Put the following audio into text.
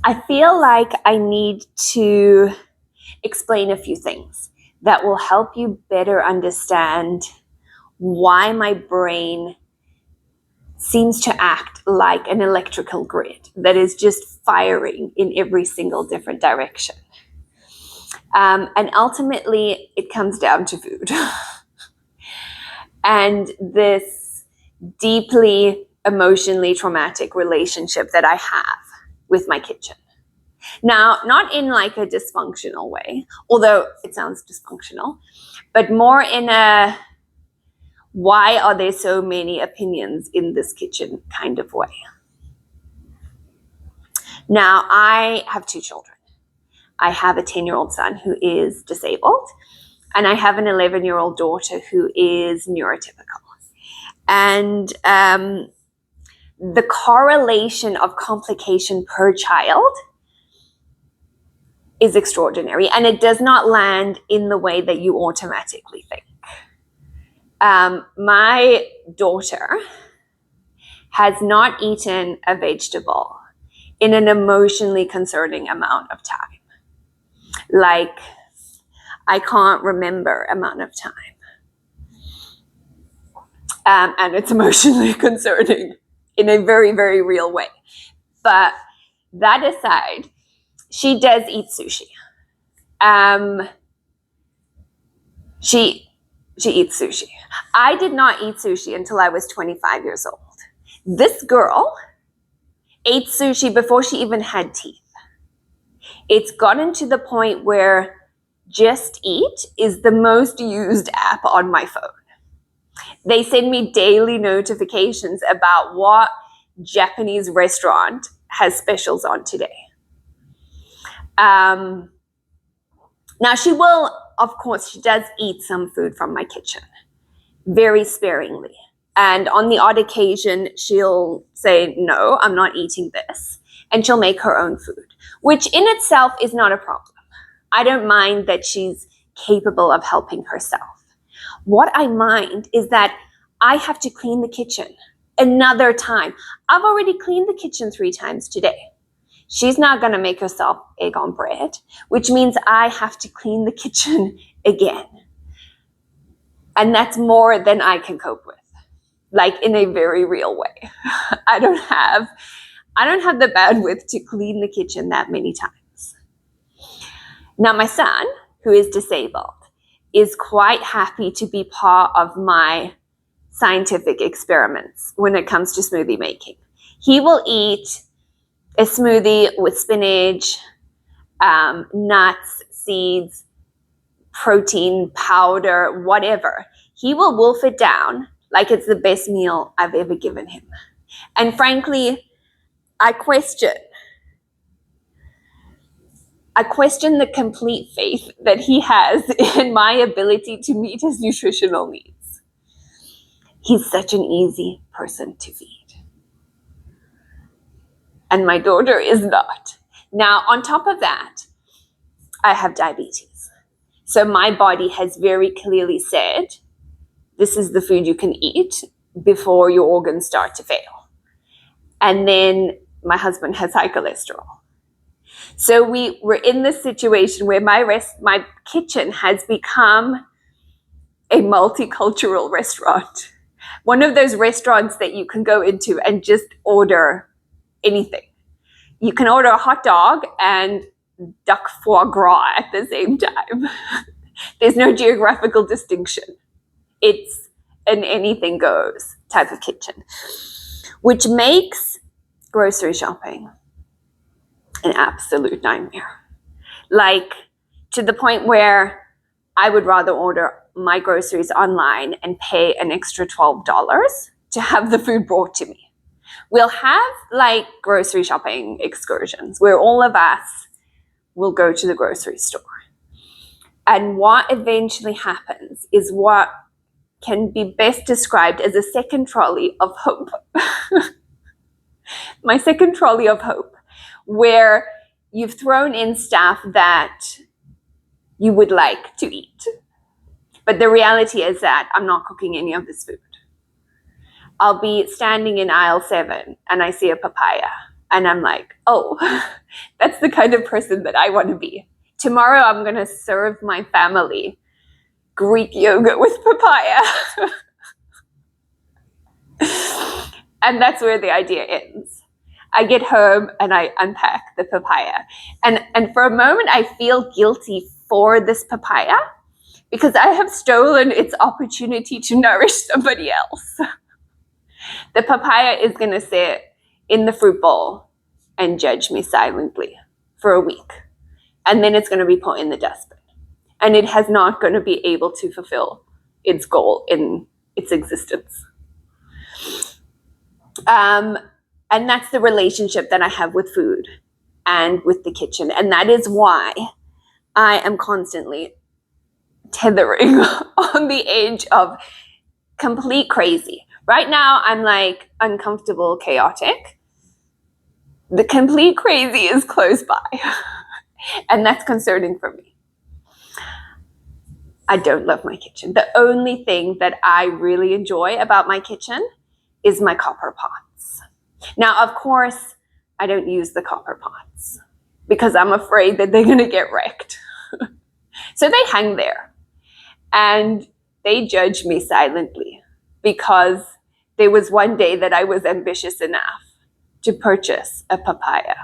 I feel like I need to explain a few things that will help you better understand why my brain seems to act like an electrical grid that is just firing in every single different direction. And ultimately, it comes down to food. And this deeply emotionally traumatic relationship that I have with my kitchen. Now, not in like a dysfunctional way, although it sounds dysfunctional, but more in a why are there so many opinions in this kitchen kind of way. Now, I have 2 children. I have a 10-year-old son who is disabled, and I have an 11-year-old daughter who is neurotypical. And the correlation of complication per child is extraordinary, and it does not land in the way that you automatically think. My daughter has not eaten a vegetable in an emotionally concerning amount of time. Like, I can't remember amount of time. And it's emotionally concerning in a very, very real way. But that aside, she does eat sushi. She eats sushi. I did not eat sushi until I was 25 years old. This girl ate sushi before she even had teeth. It's gotten to the point where Just Eat is the most used app on my phone. They send me daily notifications about what Japanese restaurant has specials on today. Now she will, of course, she does eat some food from my kitchen, very sparingly. And on the odd occasion, she'll say, no, I'm not eating this. And she'll make her own food, which in itself is not a problem. I don't mind that she's capable of helping herself. What I mind is that I have to clean the kitchen another time. I've already cleaned the kitchen 3 times today. She's not going to make herself egg on bread, which means I have to clean the kitchen again. And that's more than I can cope with, like in a very real way. I don't have the bandwidth to clean the kitchen that many times. Now, my son, who is disabled, is quite happy to be part of my scientific experiments when it comes to smoothie making. He will eat a smoothie with spinach, nuts, seeds, protein powder, whatever. He will wolf it down like it's the best meal I've ever given him. And frankly, I question the complete faith that he has in my ability to meet his nutritional needs. He's such an easy person to feed. And my daughter is not. Now, on top of that, I have diabetes. So my body has very clearly said, this is the food you can eat before your organs start to fail. And then my husband has high cholesterol. So we were in this situation where my kitchen has become a multicultural restaurant. One of those restaurants that you can go into and just order anything. You can order a hot dog and duck foie gras at the same time. There's no geographical distinction. It's an anything goes type of kitchen, which makes grocery shopping an absolute nightmare. Like, to the point where I would rather order my groceries online and pay an extra $12 to have the food brought to me. We'll have like grocery shopping excursions where all of us will go to the grocery store. And what eventually happens is what can be best described as a second trolley of hope. My second trolley of hope, where you've thrown in stuff that you would like to eat. But the reality is that I'm not cooking any of this food. I'll be standing in aisle 7 and I see a papaya And I'm like, oh, that's the kind of person that I want to be. Tomorrow I'm going to serve my family Greek yogurt with papaya. And that's where the idea ends. I get home and I unpack the papaya. And for a moment, I feel guilty for this papaya because I have stolen its opportunity to nourish somebody else. The papaya is going to sit in the fruit bowl and judge me silently for a week. And then it's going to be put in the dustbin. And it has not going to be able to fulfill its goal in its existence. And that's the relationship that I have with food and with the kitchen. And that is why I am constantly tethering on the edge of complete crazy. Right now, I'm like uncomfortable, chaotic. The complete crazy is close by. And that's concerning for me. I don't love my kitchen. The only thing that I really enjoy about my kitchen is my copper pots. Now, of course, I don't use the copper pots because I'm afraid that they're going to get wrecked. So they hang there and they judge me silently because there was one day that I was ambitious enough to purchase a papaya.